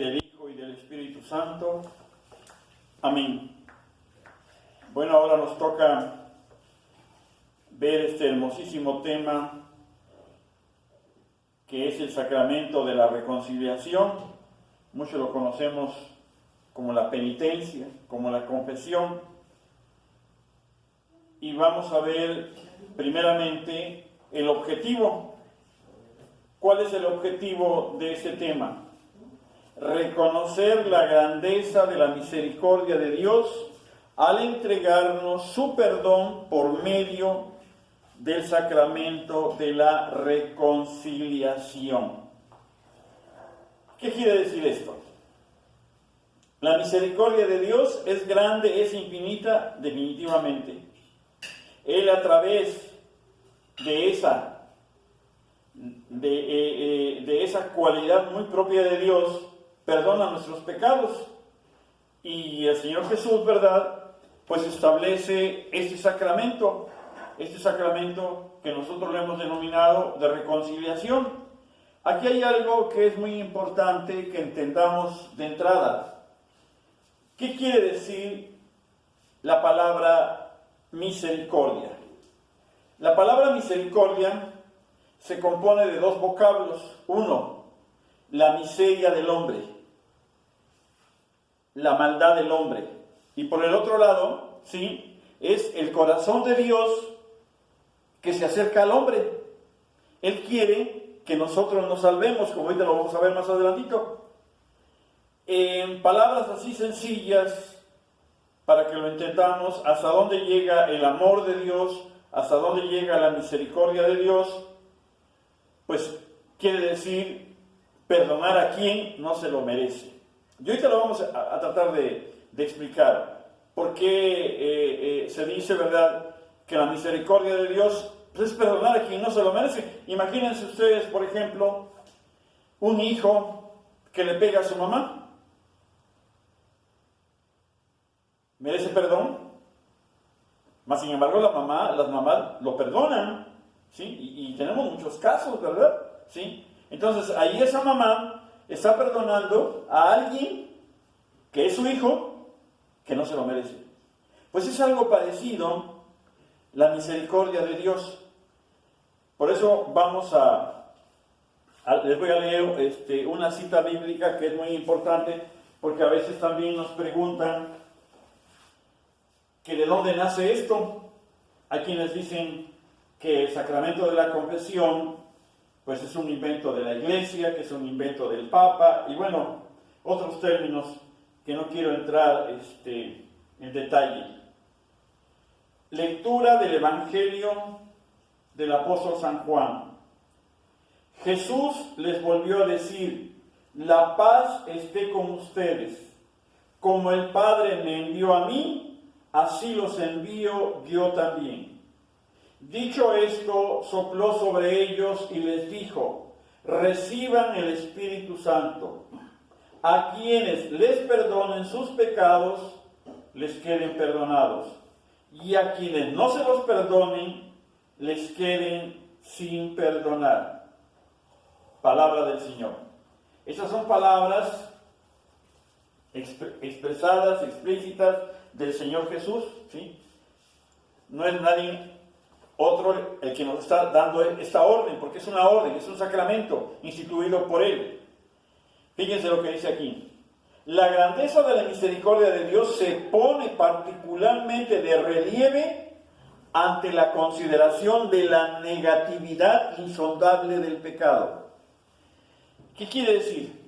del Hijo y del Espíritu Santo. Amén. Bueno, ahora nos toca ver este hermosísimo tema que es el sacramento de la reconciliación. Muchos lo conocemos como la penitencia, como la confesión. Y vamos a ver primeramente el objetivo. ¿Cuál es el objetivo de este tema? Reconocer la grandeza de la misericordia de Dios al entregarnos su perdón por medio del sacramento de la reconciliación. ¿Qué quiere decir esto? La misericordia de Dios es grande, es infinita, definitivamente. Él a través de esa cualidad muy propia de Dios perdona nuestros pecados. Y el Señor Jesús, ¿verdad?, pues establece este sacramento que nosotros lo hemos denominado de reconciliación. Aquí hay algo que es muy importante que entendamos de entrada. ¿Qué quiere decir la palabra misericordia? La palabra misericordia se compone de dos vocablos. Uno, la miseria del hombre, la maldad del hombre. Y por el otro lado, ¿sí?, es el corazón de Dios que se acerca al hombre. Él quiere que nosotros nos salvemos, como ahorita lo vamos a ver más adelantito. En palabras así sencillas, para que lo entendamos, hasta dónde llega el amor de Dios, hasta dónde llega la misericordia de Dios, pues quiere decir perdonar a quien no se lo merece. Y ahorita lo vamos a tratar de explicar por qué se dice, ¿verdad?, que la misericordia de Dios pues, es perdonar a quien no se lo merece. Imagínense ustedes, por ejemplo, un hijo que le pega a su mamá. ¿Merece perdón? Mas sin embargo las mamás lo perdonan, ¿sí? Y tenemos muchos casos, ¿verdad? ¿Sí? Entonces ahí esa mamá está perdonando a alguien que es su hijo, que no se lo merece. Pues es algo parecido la misericordia de Dios. Por eso les voy a leer una cita bíblica que es muy importante, porque a veces también nos preguntan que de dónde nace esto. Hay quienes dicen que el sacramento de la confesión pues es un invento de la Iglesia, que es un invento del Papa, y bueno, otros términos que no quiero entrar en detalle. Lectura del Evangelio del apóstol San Juan. Jesús les volvió a decir: la paz esté con ustedes. Como el Padre me envió a mí, así los envío yo también. Dicho esto, sopló sobre ellos y les dijo: reciban el Espíritu Santo. A quienes les perdonen sus pecados, les queden perdonados. Y a quienes no se los perdonen, les queden sin perdonar. Palabra del Señor. Esas son palabras expresadas, explícitas del Señor Jesús, ¿sí? No es nadie otro el que nos está dando esta orden, porque es una orden, es un sacramento instituido por Él. Fíjense lo que dice aquí. La grandeza de la misericordia de Dios se pone particularmente de relieve ante la consideración de la negatividad insondable del pecado. ¿Qué quiere decir?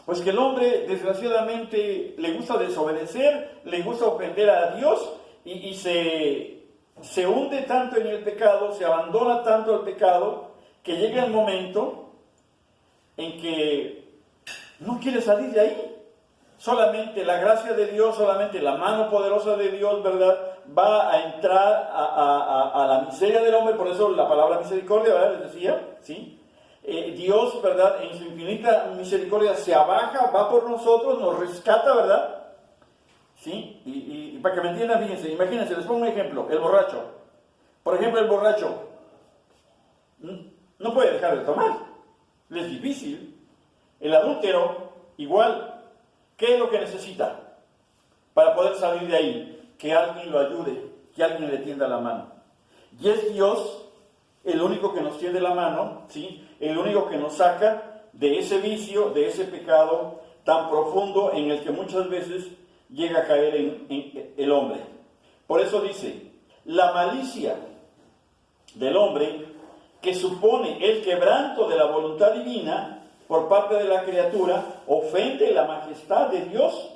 Pues que el hombre, desgraciadamente, le gusta desobedecer, le gusta ofender a Dios y se hunde tanto en el pecado, se abandona tanto al pecado, que llega el momento en que no quiere salir de ahí. Solamente la gracia de Dios, solamente la mano poderosa de Dios, ¿verdad?, va a entrar a la miseria del hombre. Por eso la palabra misericordia, ¿verdad?, les decía, ¿sí? Dios, ¿verdad?, en su infinita misericordia se abaja, va por nosotros, nos rescata, ¿verdad? ¿Sí? Y para que me entiendan, fíjense, imagínense, les pongo un ejemplo: el borracho. Por ejemplo, el borracho no puede dejar de tomar, le es difícil. El adúltero igual, ¿qué es lo que necesita para poder salir de ahí? Que alguien lo ayude, que alguien le tienda la mano. Y es Dios el único que nos tiende la mano, ¿sí? El único que nos saca de ese vicio, de ese pecado tan profundo en el que muchas veces llega a caer en el hombre. Por eso dice, la malicia del hombre, que supone el quebranto de la voluntad divina por parte de la criatura, ofende la majestad de Dios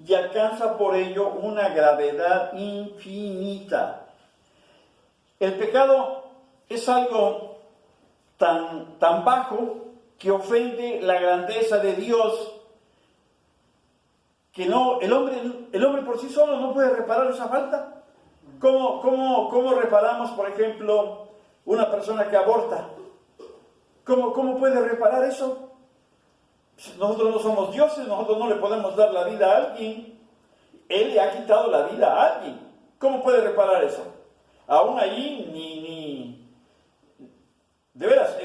y alcanza por ello una gravedad infinita. El pecado es algo tan bajo que ofende la grandeza de Dios, que no, el hombre por sí solo no puede reparar esa falta. ¿Cómo reparamos, por ejemplo, una persona que aborta? ¿Cómo puede reparar eso? Nosotros no somos dioses, nosotros no le podemos dar la vida a alguien. Él le ha quitado la vida a alguien. ¿Cómo puede reparar eso? Aún allí de veras,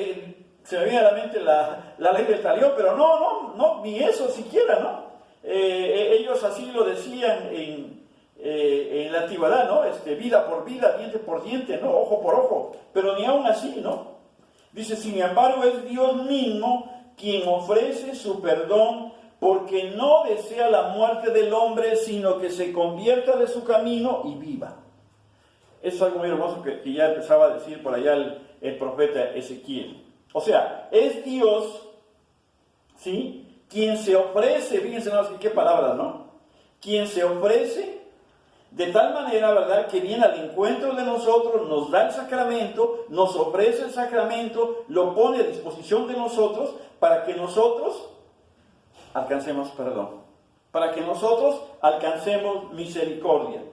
se me viene a la mente la ley del talión, pero no, ni eso siquiera, ¿no? Ellos así lo decían en la antigüedad, ¿no? Vida por vida, diente por diente, ¿no? Ojo por ojo, pero ni aún así, ¿no? Dice, sin embargo, es Dios mismo quien ofrece su perdón, porque no desea la muerte del hombre, sino que se convierta de su camino y viva. Eso es algo muy hermoso que ya empezaba a decir por allá el profeta Ezequiel. O sea, es Dios, ¿sí?, quien se ofrece, fíjense qué palabras, ¿no? Quien se ofrece de tal manera, ¿verdad?, que viene al encuentro de nosotros, nos da el sacramento, nos ofrece el sacramento, lo pone a disposición de nosotros para que nosotros alcancemos perdón, para que nosotros alcancemos misericordia.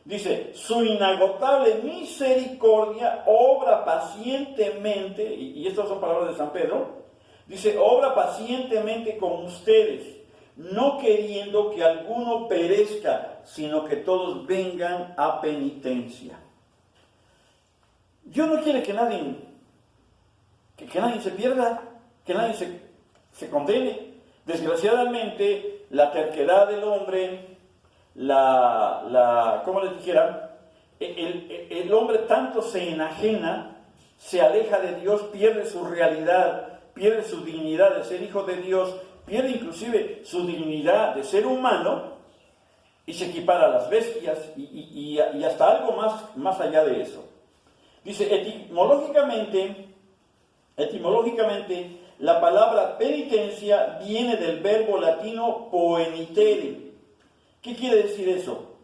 Dice, su inagotable misericordia obra pacientemente, y estas son palabras de San Pedro, dice, obra pacientemente con ustedes, no queriendo que alguno perezca, sino que todos vengan a penitencia. Dios no quiere que nadie se pierda, que nadie se condene. Desgraciadamente, la terquedad del hombre, ¿cómo les dijera? El hombre tanto se enajena, se aleja de Dios, pierde su realidad, pierde su dignidad de ser hijo de Dios, pierde inclusive su dignidad de ser humano y se equipara a las bestias y hasta algo más allá de eso. Dice, etimológicamente, la palabra penitencia viene del verbo latino poenitere. ¿Qué quiere decir eso?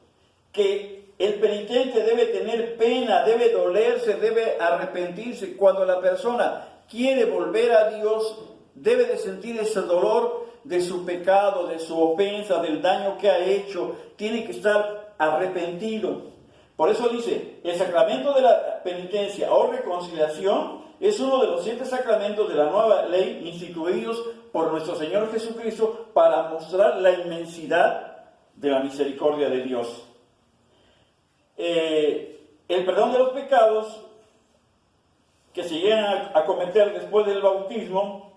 Que el penitente debe tener pena, debe dolerse, debe arrepentirse. Cuando la persona quiere volver a Dios, debe de sentir ese dolor de su pecado, de su ofensa, del daño que ha hecho. Tiene que estar arrepentido. Por eso dice, el sacramento de la penitencia o reconciliación es uno de los 7 sacramentos de la nueva ley instituidos por nuestro Señor Jesucristo para mostrar la inmensidad de la misericordia de Dios. El perdón de los pecados que se llegan a cometer después del bautismo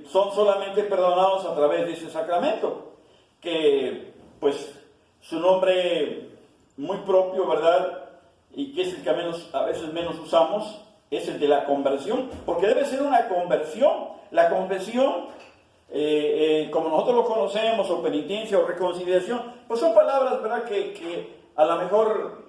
son solamente perdonados a través de ese sacramento, que pues su nombre muy propio, ¿verdad?, y que es el que a veces menos usamos, es el de la conversión, porque debe ser una conversión. La confesión, como nosotros lo conocemos, o penitencia o reconciliación, pues son palabras, ¿verdad?, que a lo mejor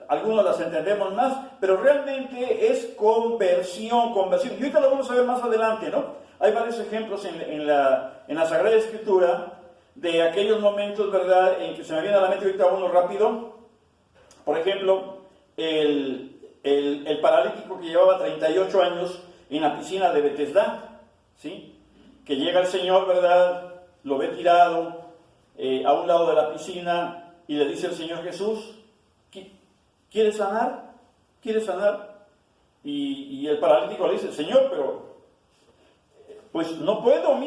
algunos las entendemos más, pero realmente es conversión. Y ahorita lo vamos a ver más adelante, ¿no? Hay varios ejemplos en la Sagrada Escritura de aquellos momentos, ¿verdad?, en que se me viene a la mente ahorita uno rápido. Por ejemplo, el paralítico que llevaba 38 años en la piscina de Betesda, ¿sí?, que llega el Señor, ¿verdad?, lo ve tirado a un lado de la piscina y le dice el Señor Jesús, ¿quieres sanar? ¿Quieres sanar? Y el paralítico le dice, Señor, pero pues no puedo,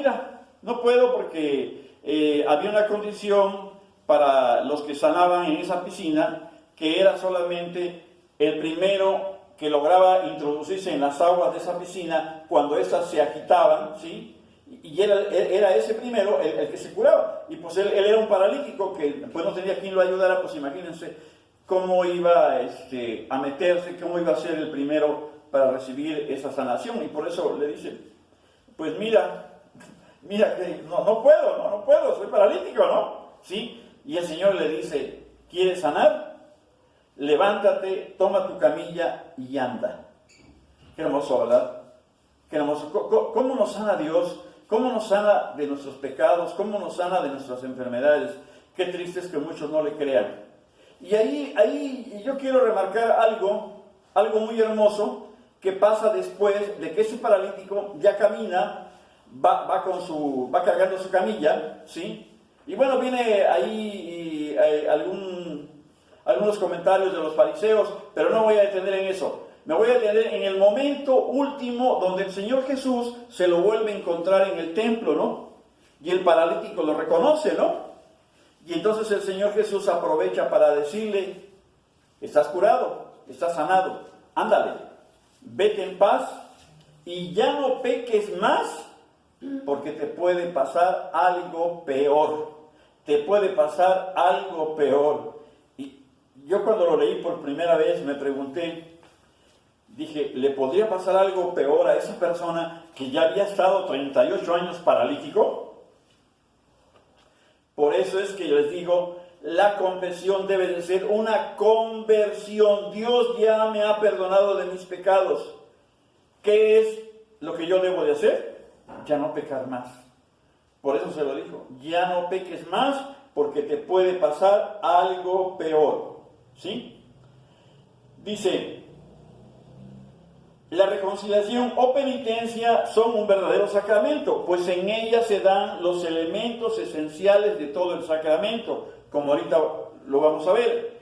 no puedo porque había una condición para los que sanaban en esa piscina, que era solamente el primero que lograba introducirse en las aguas de esa piscina cuando éstas se agitaban, ¿sí?, Y él era ese primero el que se curaba. Y pues él era un paralítico que pues no tenía quien lo ayudara. Pues imagínense cómo iba a meterse, cómo iba a ser el primero para recibir esa sanación. Y por eso le dice, pues mira que no puedo, soy paralítico, ¿no? ¿Sí? Y el Señor le dice, ¿quieres sanar? Levántate, toma tu camilla y anda. Qué hermoso, ¿verdad? Qué hermoso. ¿Cómo nos sana Dios? ¿Cómo nos sana de nuestros pecados? ¿Cómo nos sana de nuestras enfermedades? Qué triste es que muchos no le crean. Y ahí yo quiero remarcar algo muy hermoso que pasa después de que ese paralítico ya camina, va cargando su camilla, ¿sí? Y bueno, viene ahí algunos comentarios de los fariseos, pero no voy a detener en eso. Me voy a detener en el momento último donde el Señor Jesús se lo vuelve a encontrar en el templo, ¿no? Y el paralítico lo reconoce, ¿no? Y entonces el Señor Jesús aprovecha para decirle, estás curado, estás sanado, ándale, vete en paz y ya no peques más, porque te puede pasar algo peor. Te puede pasar algo peor. Y yo cuando lo leí por primera vez me pregunté, dije, ¿le podría pasar algo peor a esa persona que ya había estado 38 años paralítico? Por eso es que les digo, la confesión debe de ser una conversión. Dios ya me ha perdonado de mis pecados. ¿Qué es lo que yo debo de hacer? Ya no pecar más. Por eso se lo dijo, ya no peques más porque te puede pasar algo peor. ¿Sí? Dice, la reconciliación o penitencia son un verdadero sacramento, pues en ella se dan los elementos esenciales de todo el sacramento, como ahorita lo vamos a ver.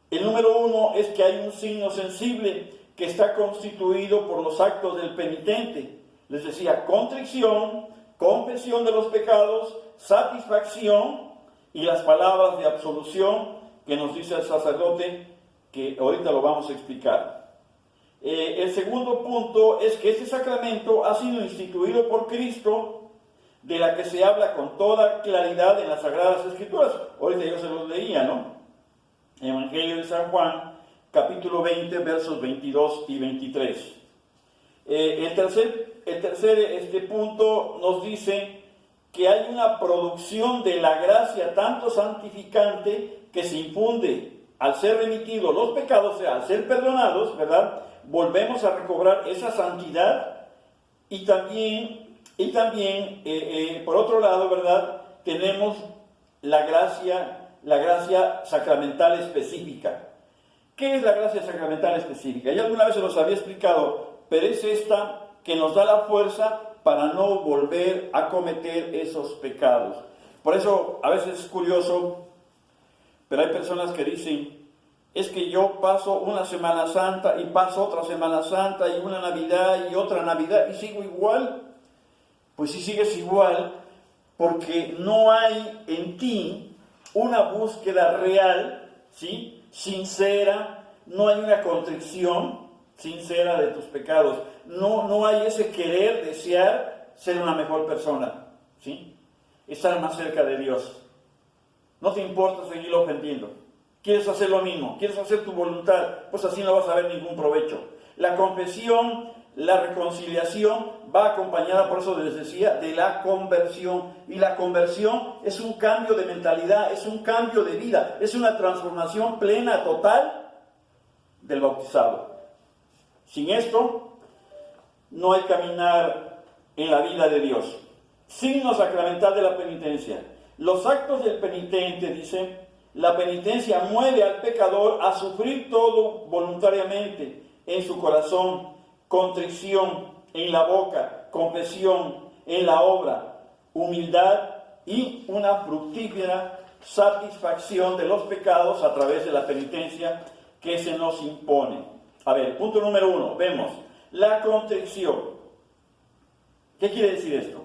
El número 1 es que hay un signo sensible que está constituido por los actos del penitente. Les decía, contrición, confesión de los pecados, satisfacción y las palabras de absolución que nos dice el sacerdote, que ahorita lo vamos a explicar. El segundo punto es que este sacramento ha sido instituido por Cristo, de la que se habla con toda claridad en las Sagradas Escrituras. Ahorita yo se los leía, ¿no? Evangelio de San Juan, capítulo 20, versos 22 y 23. El tercer punto nos dice que hay una producción de la gracia tanto santificante que se infunde al ser remitidos los pecados, o sea, al ser perdonados, ¿verdad? Volvemos a recobrar esa santidad y también por otro lado, ¿verdad? Tenemos la gracia sacramental específica. ¿Qué es la gracia sacramental específica? Ya alguna vez se los había explicado, pero es esta que nos da la fuerza para no volver a cometer esos pecados. Por eso a veces es curioso, pero hay personas que dicen, es que yo paso una Semana Santa y paso otra Semana Santa y una Navidad y otra Navidad y sigo igual. Pues si sigues igual, porque no hay en ti una búsqueda real, ¿sí? Sincera, no hay una contrición sincera de tus pecados, no hay ese querer, desear ser una mejor persona, ¿sí? Estar más cerca de Dios. No te importa seguirlo ofendiendo. ¿Quieres hacer lo mismo? ¿Quieres hacer tu voluntad? Pues así no vas a ver ningún provecho. La confesión, la reconciliación va acompañada, por eso les decía, de la conversión. Y la conversión es un cambio de mentalidad, es un cambio de vida, es una transformación plena, total del bautizado. Sin esto, no hay caminar en la vida de Dios. Signo sacramental de la penitencia. Los actos del penitente, dice, la penitencia mueve al pecador a sufrir todo voluntariamente en su corazón, contrición en la boca, confesión en la obra, humildad y una fructífera satisfacción de los pecados a través de la penitencia que se nos impone. A ver, punto número 1, vemos la contrición. ¿Qué quiere decir esto?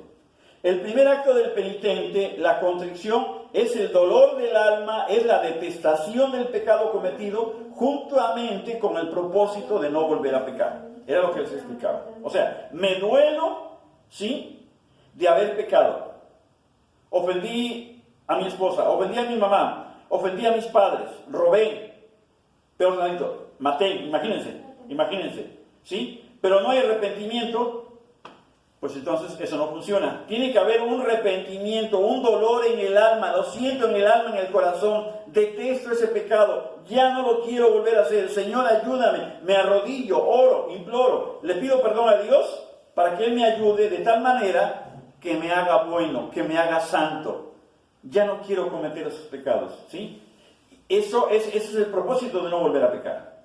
El primer acto del penitente, la contrición, es el dolor del alma, es la detestación del pecado cometido, juntamente con el propósito de no volver a pecar. Era lo que les explicaba. O sea, me duelo, ¿sí? De haber pecado. Ofendí a mi esposa, ofendí a mi mamá, ofendí a mis padres, robé, peor tantito, maté, imagínense, ¿sí? Pero no hay arrepentimiento, pues entonces eso no funciona. Tiene que haber un arrepentimiento, un dolor en el alma, lo siento en el alma, en el corazón, detesto ese pecado, ya no lo quiero volver a hacer. Señor, ayúdame, me arrodillo, oro, imploro, le pido perdón a Dios para que Él me ayude de tal manera que me haga bueno, que me haga santo. Ya no quiero cometer esos pecados, ¿sí? Ese es el propósito de no volver a pecar.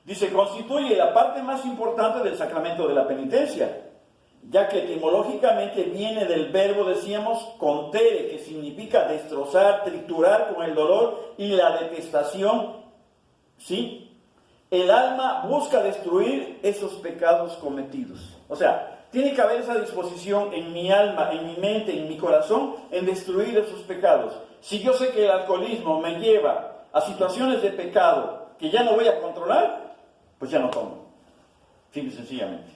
Dice, constituye la parte más importante del sacramento de la penitencia, ya que etimológicamente viene del verbo, decíamos, contere, que significa destrozar, triturar con el dolor y la detestación, ¿sí? El alma busca destruir esos pecados cometidos. O sea, tiene que haber esa disposición en mi alma, en mi mente, en mi corazón, en destruir esos pecados. Si yo sé que el alcoholismo me lleva a situaciones de pecado que ya no voy a controlar, pues ya no tomo. Simple y sencillamente.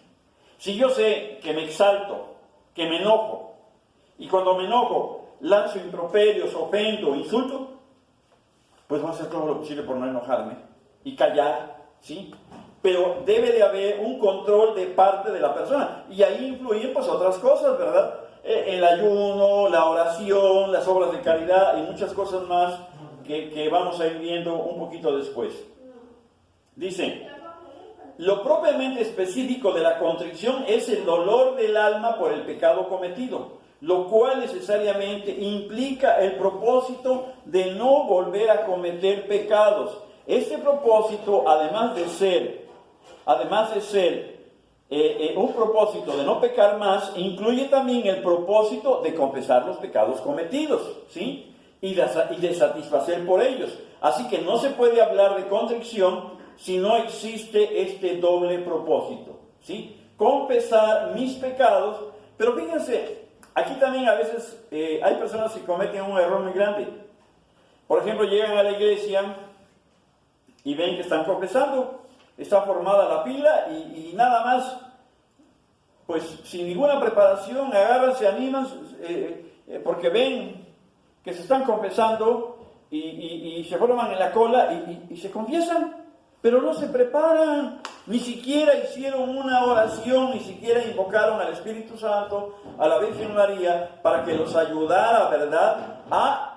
Si yo sé que me exalto, que me enojo, y cuando me enojo lanzo improperios, ofendo, insulto, pues voy a hacer todo lo posible por no enojarme y callar, ¿sí? Pero debe de haber un control de parte de la persona, y ahí influyen pues otras cosas, ¿verdad? El ayuno, la oración, las obras de caridad y muchas cosas más que vamos a ir viendo un poquito después. Dice, lo propiamente específico de la contrición es el dolor del alma por el pecado cometido, lo cual necesariamente implica el propósito de no volver a cometer pecados. Este propósito, además de ser un propósito de no pecar más, incluye también el propósito de confesar los pecados cometidos, ¿sí? Y de satisfacer por ellos. Así que no se puede hablar de contrición si no existe este doble propósito, ¿sí? Confesar mis pecados, pero fíjense, aquí también a veces hay personas que cometen un error muy grande. Por ejemplo, llegan a la iglesia y ven que están confesando, está formada la fila y nada más, pues sin ninguna preparación, agarran, se animan, porque ven que se están confesando y se forman en la cola y se confiesan. Pero no se preparan, ni siquiera hicieron una oración, ni siquiera invocaron al Espíritu Santo, a la Virgen María, para que los ayudara, ¿verdad?, a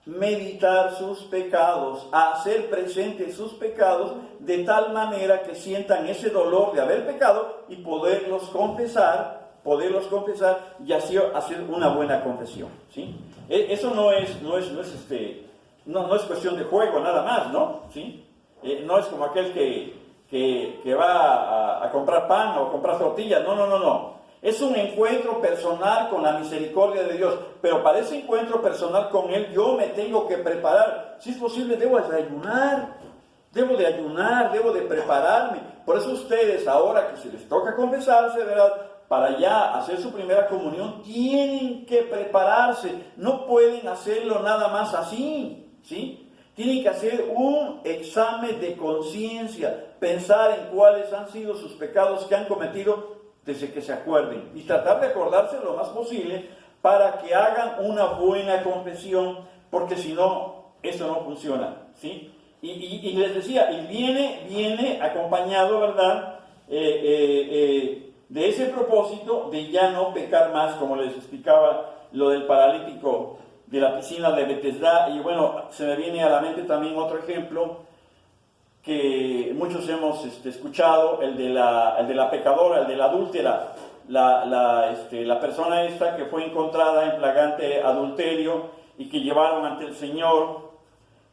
meditar sus pecados, a hacer presentes sus pecados, de tal manera que sientan ese dolor de haber pecado y poderlos confesar y así hacer una buena confesión, ¿sí? Eso no es cuestión de juego nada más, ¿no? ¿Sí? No es como aquel que va a comprar pan o comprar tortillas, no. Es un encuentro personal con la misericordia de Dios, pero para ese encuentro personal con Él yo me tengo que preparar. Si es posible, debo de ayunar, debo de prepararme. Por eso ustedes, ahora que se les toca confesarse, ¿verdad?, para ya hacer su primera comunión, tienen que prepararse, no pueden hacerlo nada más así, ¿sí? Tienen que hacer un examen de conciencia, pensar en cuáles han sido sus pecados que han cometido desde que se acuerden y tratar de acordarse lo más posible para que hagan una buena confesión, porque si no, eso no funciona, ¿sí? Y les decía, y viene acompañado, ¿verdad?, de ese propósito de ya no pecar más, como les explicaba lo del paralítico de la piscina de Betesda. Y bueno, se me viene a la mente también otro ejemplo que muchos hemos escuchado, el de la pecadora, el de la adúltera, la persona esta que fue encontrada en flagrante adulterio y que llevaron ante el Señor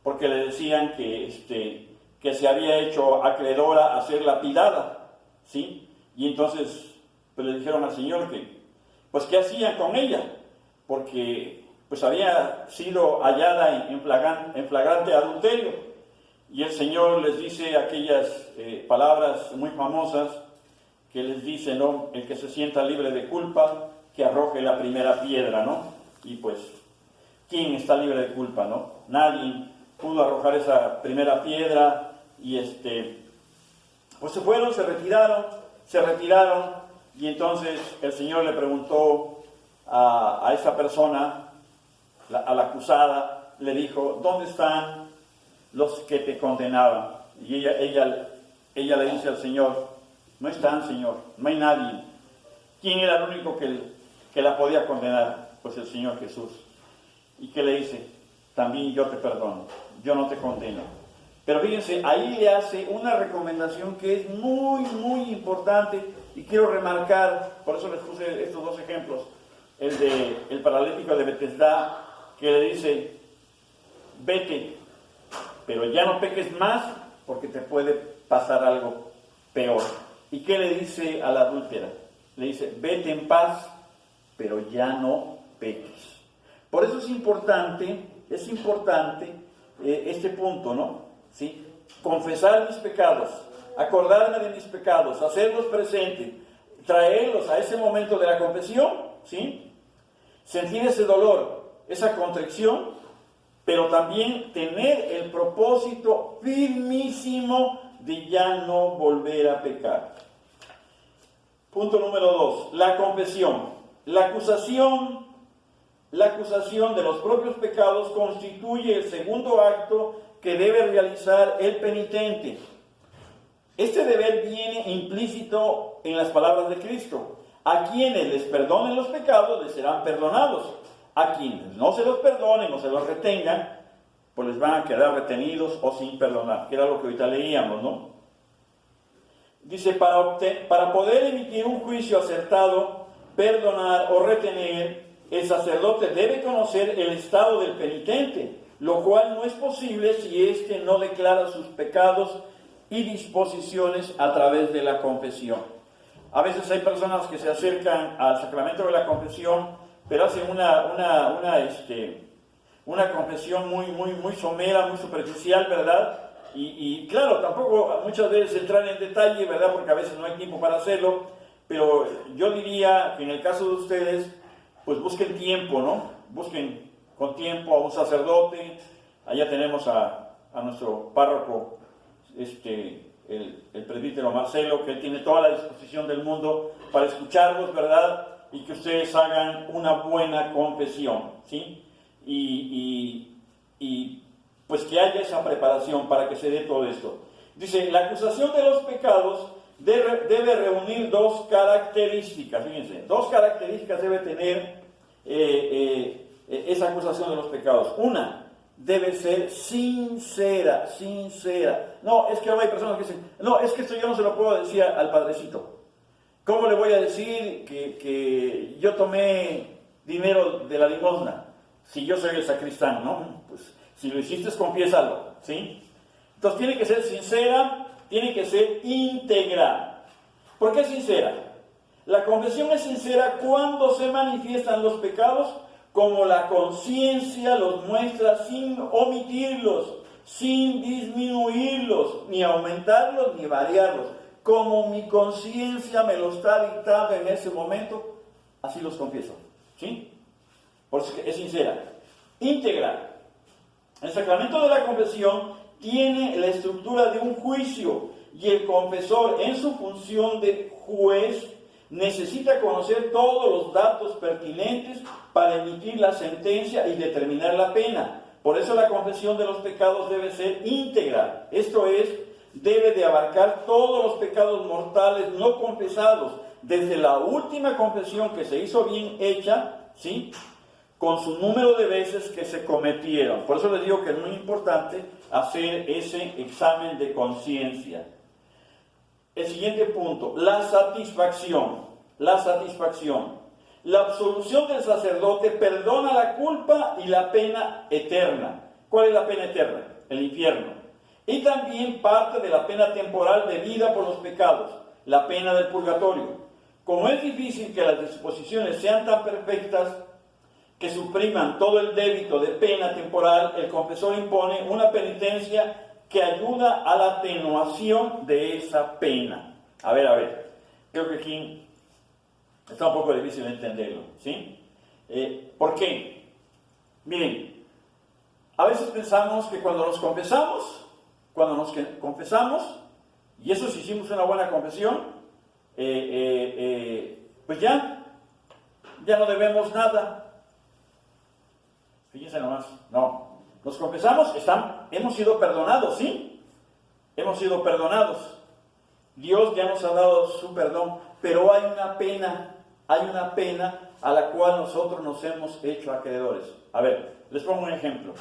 porque le decían que se había hecho acreedora a ser lapidada, ¿sí? Y entonces pues le dijeron al Señor pues ¿qué hacían con ella? Porque pues había sido hallada en flagrante adulterio. Y el Señor les dice aquellas palabras muy famosas que les dice, ¿no?, el que se sienta libre de culpa, que arroje la primera piedra, ¿no? Y pues, ¿quién está libre de culpa, no? Nadie pudo arrojar esa primera piedra y pues se fueron, se retiraron Y entonces el Señor le preguntó a esa persona, a la acusada, le dijo, ¿dónde están los que te condenaban? Y ella le dice al Señor, no están, Señor, no hay nadie. ¿Quién era el único que la podía condenar? Pues el Señor Jesús. ¿Y qué le dice? También yo te perdono, yo no te condeno. Pero fíjense, ahí le hace una recomendación que es muy, muy importante y quiero remarcar, por eso les puse estos dos ejemplos, el paralítico de Betesda, que le dice, vete, pero ya no peques más porque te puede pasar algo peor. ¿Y qué le dice a la adúltera? Le dice, vete en paz, pero ya no peques. Por eso es importante este punto, ¿no? ¿Sí? Confesar mis pecados, acordarme de mis pecados, hacerlos presentes, traerlos a ese momento de la confesión, ¿sí? Sentir ese dolor, esa contrición, pero también tener el propósito firmísimo de ya no volver a pecar. Punto número 2, la confesión. La acusación de los propios pecados constituye el segundo acto que debe realizar el penitente. Este deber viene implícito en las palabras de Cristo. A quienes les perdonen los pecados les serán perdonados. A quienes no se los perdonen o se los retengan, pues les van a quedar retenidos o sin perdonar, que era lo que ahorita leíamos, ¿no? Dice, para poder emitir un juicio acertado, perdonar o retener, el sacerdote debe conocer el estado del penitente, lo cual no es posible si éste no declara sus pecados y disposiciones a través de la confesión. A veces hay personas que se acercan al sacramento de la confesión, pero hacen una confesión muy somera, muy superficial, ¿verdad? Y claro, tampoco muchas veces entrar en detalle, ¿verdad? Porque a veces no hay tiempo para hacerlo, pero yo diría que en el caso de ustedes, pues busquen tiempo, ¿no? Busquen con tiempo a un sacerdote. Allá tenemos a nuestro párroco, el presbítero Marcelo, que él tiene toda la disposición del mundo para escucharlos, ¿verdad? Y que ustedes hagan una buena confesión, ¿sí? Y pues que haya esa preparación para que se dé todo esto. Dice, la acusación de los pecados debe reunir dos características, fíjense, dos características debe tener esa acusación de los pecados. Una, debe ser sincera. No, es que ahora hay personas que dicen, no, es que esto yo no se lo puedo decir al padrecito. ¿Cómo le voy a decir que yo tomé dinero de la limosna? Si yo soy el sacristán, ¿no? Pues si lo hiciste, confiésalo, ¿sí? Entonces tiene que ser sincera, tiene que ser íntegra. ¿Por qué sincera? La confesión es sincera cuando se manifiestan los pecados como la conciencia los muestra sin omitirlos, sin disminuirlos, ni aumentarlos, ni variarlos. Como mi conciencia me lo está dictando en ese momento, así los confieso, ¿sí? Por eso es sincera. Íntegra. El sacramento de la confesión tiene la estructura de un juicio y el confesor, en su función de juez, necesita conocer todos los datos pertinentes para emitir la sentencia y determinar la pena. Por eso la confesión de los pecados debe ser íntegra. Esto es, debe de abarcar todos los pecados mortales no confesados, desde la última confesión que se hizo bien hecha, ¿sí?, con su número de veces que se cometieron. Por eso les digo que es muy importante hacer ese examen de conciencia. El siguiente punto, la satisfacción. La absolución del sacerdote perdona la culpa y la pena eterna. ¿Cuál es la pena eterna? El infierno. Y también parte de la pena temporal debida por los pecados, la pena del purgatorio. Como es difícil que las disposiciones sean tan perfectas que supriman todo el débito de pena temporal, el confesor impone una penitencia que ayuda a la atenuación de esa pena. A ver, creo que aquí está un poco difícil de entenderlo, ¿sí? ¿Por qué? Miren, a veces pensamos que cuando nos confesamos, y eso si hicimos una buena confesión, pues ya no debemos nada. Fíjense nomás, no. Nos confesamos, hemos sido perdonados, ¿sí? Hemos sido perdonados. Dios ya nos ha dado su perdón, pero hay una pena a la cual nosotros nos hemos hecho acreedores. A ver, les pongo un ejemplo.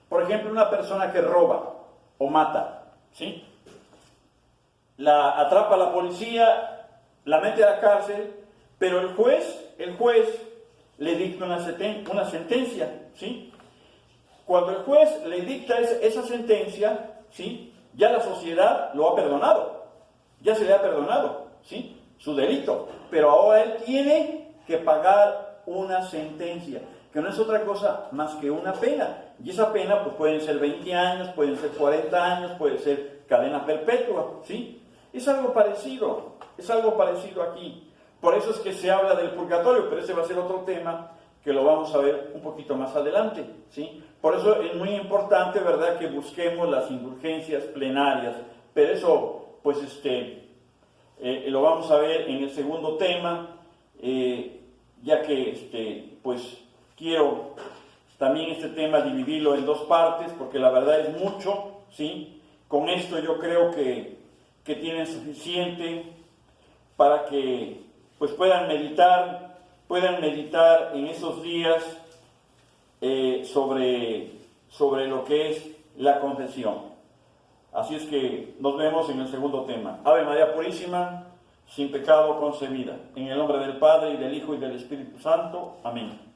Por ejemplo, una persona que roba o mata, ¿sí? La atrapa la policía, la mete a la cárcel, pero el juez le dicta una sentencia, ¿sí? Cuando el juez le dicta esa sentencia, ¿sí? Ya la sociedad lo ha perdonado, ya se le ha perdonado, ¿sí? Su delito, pero ahora él tiene que pagar una sentencia, que no es otra cosa más que una pena, y esa pena pues pueden ser 20 años, pueden ser 40 años, puede ser cadena perpetua, ¿sí? Es algo parecido aquí. Por eso es que se habla del purgatorio, pero ese va a ser otro tema que lo vamos a ver un poquito más adelante, ¿sí? Por eso es muy importante, ¿verdad?, que busquemos las indulgencias plenarias, pero eso, pues, lo vamos a ver en el segundo tema, ya que, pues, quiero también este tema dividirlo en dos partes, porque la verdad es mucho, ¿sí? Con esto yo creo que tienen suficiente para que, pues, puedan meditar en esos días sobre lo que es la confesión. Así es que nos vemos en el segundo tema. Ave María Purísima, sin pecado concebida. En el nombre del Padre, y del Hijo, y del Espíritu Santo. Amén.